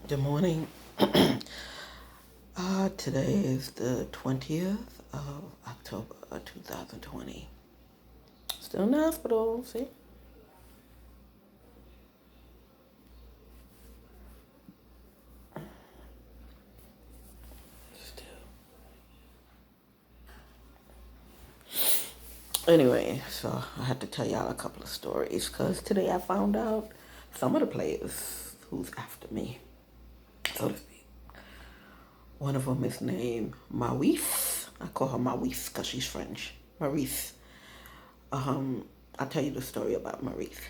Good morning. Today is the 20th of October 2020. Still in the hospital, see? Still. Anyway, so I had to tell y'all a couple of stories because today I found out some of the players who's after me, so to speak. One of them is named Maryse. I call her Maryse because she's French. Maryse. I'll tell you the story about Maryse.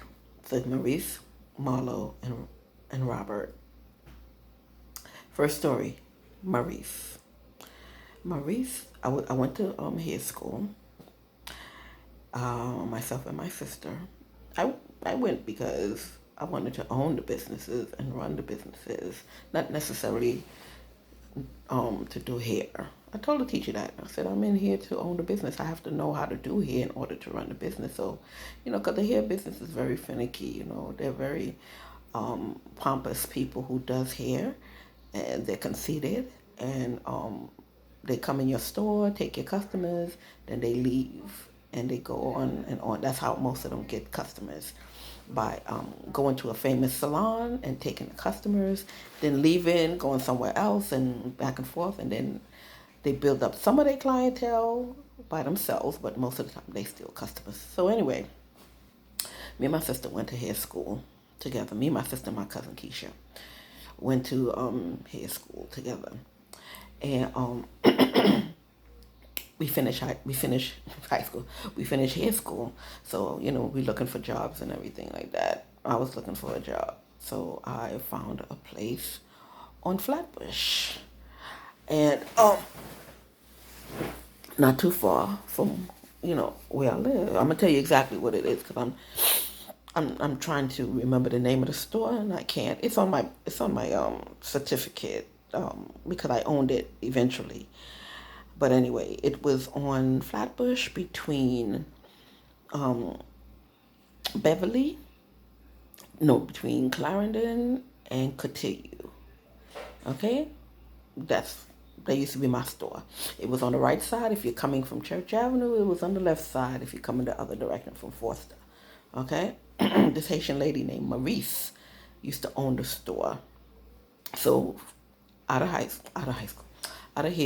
So Maryse, Marlo, and Robert. First story, Maryse. Maryse, I went to hair school, myself and my sister. I, I went because I wanted to own the businesses and run the businesses, not necessarily to do hair. I told the teacher that. I said, I'm in here to own the business. I have to know how to do hair in order to run the business. So, because the hair business is very finicky, they're very pompous people who does hair, and they're conceited, and they come in your store, take your customers, then they leave, and they go on and on. That's how most of them get customers, by going to a famous salon and taking the customers, then leaving, going somewhere else, and back and forth, and then they build up some of their clientele by themselves, but most of the time they steal customers. So anyway, me and my sister went to hair school together. Me, my sister, and my cousin Keisha went to hair school together, and we finished high school. We finished hair school. So, we looking for jobs and everything like that. I was looking for a job. So I found a place on Flatbush. And not too far from, where I live. I'm gonna tell you exactly what it is because I'm trying to remember the name of the store and I can't. It's on my certificate because I owned it eventually. But anyway, it was on Flatbush between Beverly, no, between Clarendon and Cotillo. Okay, that's that used to be my store. It was on the right side if you're coming from Church Avenue. It was on the left side if you're coming the other direction from Forster. Okay, this Haitian lady named Maryse used to own the store. So out of high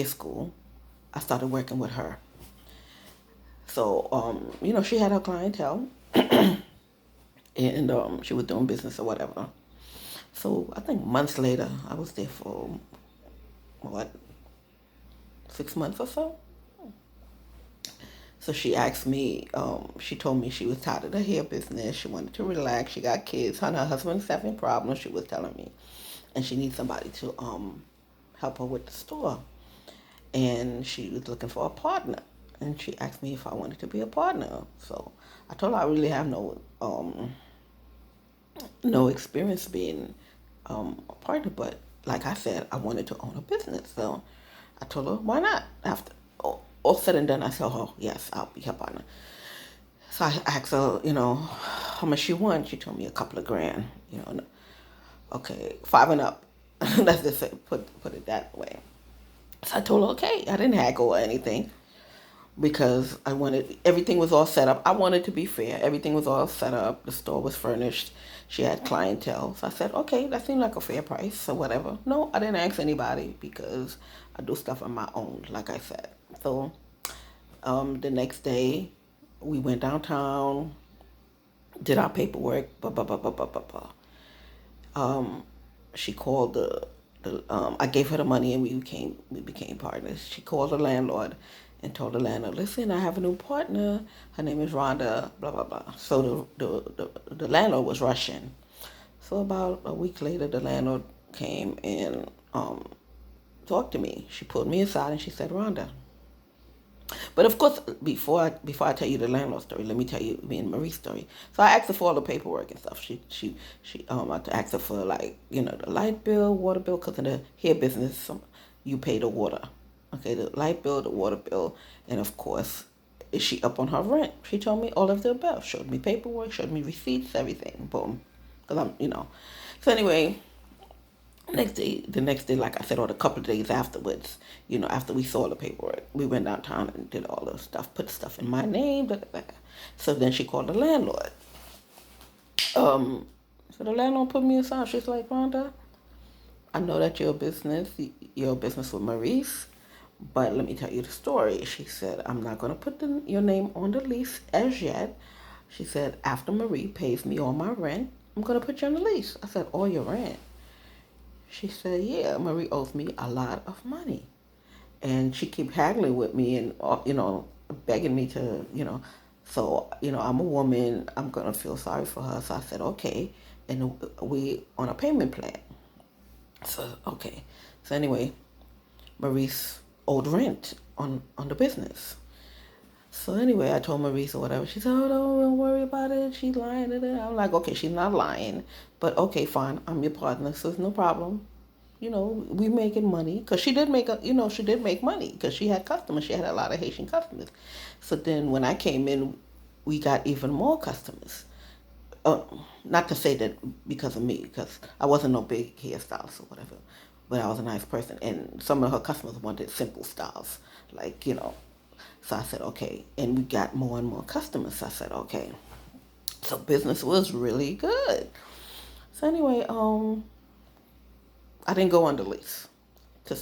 school, I started working with her. So, she had her clientele, and she was doing business or whatever. So I think months later, I was there for what, 6 months or so. So she asked me. She told me she was tired of the hair business. She wanted to relax. She got kids. Her and her husband's having problems. She was telling me, and she needs somebody to help her with the store. And she was looking for a partner. And she asked me if I wanted to be a partner. So I told her I really have no experience being a partner, but like I said, I wanted to own a business. So I told her, why not? After all said and done, I said, oh, yes, I'll be her partner. So I asked her, how much she wants. She told me a couple of grand, okay, five and up. Let's just say, put it that way. So I told her, okay, I didn't haggle or anything because I wanted, everything was all set up. I wanted to be fair. Everything was all set up. The store was furnished. She had clientele. So I said, okay, that seemed like a fair price or whatever. No, I didn't ask anybody because I do stuff on my own, like I said. So the next day, we went downtown, did our paperwork, blah, blah, blah, blah, blah, blah, blah. She called I gave her the money and we became partners. She called the landlord and told the landlord, listen, I have a new partner. Her name is Rhonda, blah, blah, blah. So the landlord was rushing. So about a week later, the landlord came and talked to me. She pulled me aside and she said, Rhonda. But of course, before I tell you the landlord story, let me tell you me and Marie's story. So I asked her for all the paperwork and stuff. I asked her for, like, the light bill, water bill, because in the hair business, you pay the water, okay, the light bill, the water bill, and of course, is she up on her rent? She told me all of the above. Showed me paperwork, showed me receipts, everything. Boom, because I'm. So anyway, The next day, like I said, or a couple of days afterwards, after we saw the paperwork, we went downtown and did all the stuff, put stuff in my name. Blah, blah, blah. So then she called the landlord. Um, so the landlord put me aside. She's like, Rhonda, I know that you're a business with Maryse, but let me tell you the story. She said, I'm not going to put your name on the lease as yet. She said, after Marie pays me all my rent, I'm going to put you on the lease. I said, all your rent? She said, yeah, Marie owes me a lot of money. And she keep haggling with me and, begging me to, so, I'm a woman. I'm going to feel sorry for her. So I said, okay. And we on a payment plan. So, okay. So anyway, Maurice owed rent on the business. So anyway, I told Maryse or whatever. She said, "Oh, don't worry about it. She's lying." I'm like, "Okay, she's not lying, but okay, fine. I'm your partner, so it's no problem. We making money because she did make money because she had customers. She had a lot of Haitian customers. So then when I came in, we got even more customers. Uh, Not to say that because of me, because I wasn't no big hairstylist or whatever, but I was a nice person, and some of her customers wanted simple styles, like. So I said, okay. And we got more and more customers. So I said, okay. So business was really good. So anyway, I didn't go on the lease to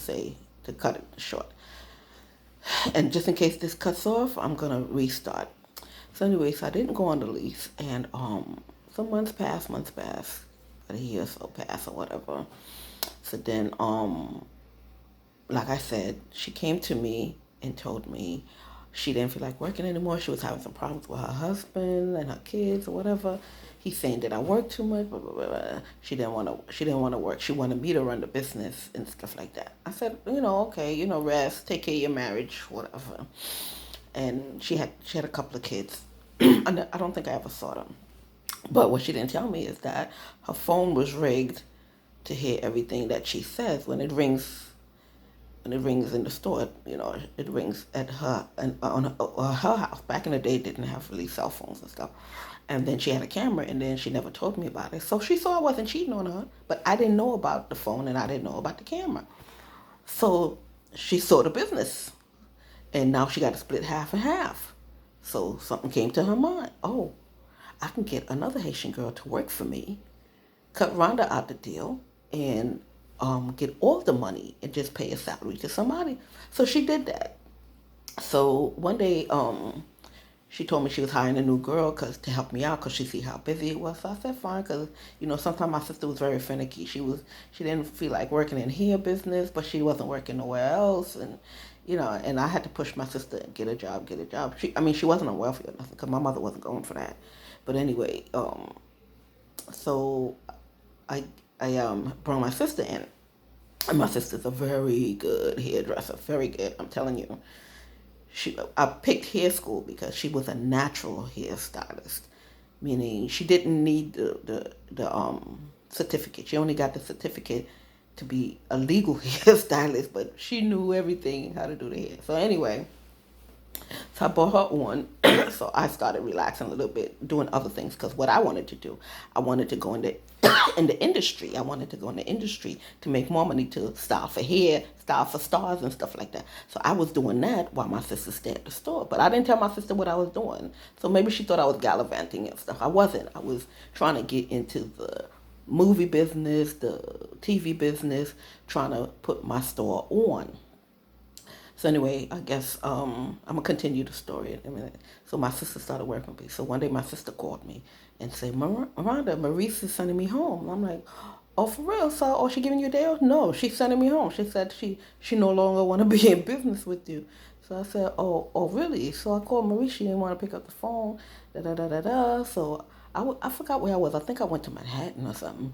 cut it short. And just in case this cuts off, I'm gonna restart. So anyway, so I didn't go on the lease, and some months passed, about a year or so passed or whatever. So then, like I said, she came to me and told me she didn't feel like working anymore. She was having some problems with her husband and her kids or whatever. He's saying that I work too much. Blah, blah, blah, blah. She didn't want to. She didn't want to work. She wanted me to run the business and stuff like that. I said, okay, rest, take care of your marriage, whatever. And she had a couple of kids. I don't think I ever saw them. But what she didn't tell me is that her phone was rigged to hear everything that she says when it rings in the store. It rings at her and on her house. Back in the day, didn't have really cell phones and stuff. And then she had a camera, and then she never told me about it. So she saw I wasn't cheating on her, but I didn't know about the phone and I didn't know about the camera. So she saw the business, and now she got to split half and half. So something came to her mind. Oh, I can get another Haitian girl to work for me, cut Rhonda out the deal, and get all the money and just pay a salary to somebody. So she did that. So one day, she told me she was hiring a new girl to help me out because she see how busy it was. So I said fine because sometimes my sister was very finicky. She didn't feel like working in hair business, but she wasn't working nowhere else, and I had to push my sister and get a job, get a job. She wasn't on welfare or nothing because my mother wasn't going for that. But anyway, so I brought my sister in, and my sister's a very good hairdresser, very good. I'm telling you. I picked hair school because she was a natural hairstylist, meaning she didn't need the certificate. She only got the certificate to be a legal hairstylist, but she knew everything how to do the hair. So anyway, so I brought her on. So I started relaxing a little bit, doing other things because what I wanted to do, I wanted to go in the industry. I wanted to go in the industry to make more money to style for hair, style for stars and stuff like that. So I was doing that while my sister stayed at the store. But I didn't tell my sister what I was doing. So maybe she thought I was gallivanting and stuff. I wasn't. I was trying to get into the movie business, the TV business, trying to put my store on. So anyway, I guess I'm gonna continue the story in a minute. So my sister started working with me. So one day my sister called me and said, Miranda, Maryse is sending me home. I'm like, oh, for real? So, she giving you a day off? No, she's sending me home. She said she no longer want to be in business with you. So I said, oh, really? So I called Maryse. She didn't want to pick up the phone. Da da da da da. So I forgot where I was. I think I went to Manhattan or something.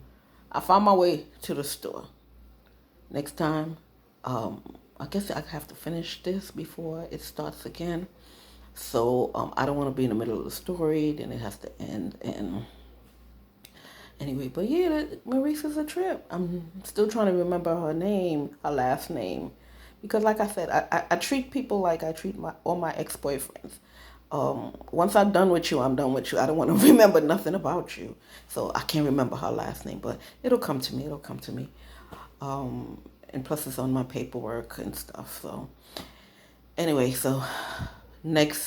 I found my way to the store. Next time, I guess I have to finish this before it starts again. So I don't want to be in the middle of the story, then it has to end. And anyway, but yeah, Maryse is a trip. I'm still trying to remember her name, her last name, because like I said, I treat people like I treat all my ex-boyfriends. Once I'm done with you, I'm done with you. I don't want to remember nothing about you. So I can't remember her last name, but it'll come to me. It'll come to me. And plus it's on my paperwork and stuff. So anyway, so next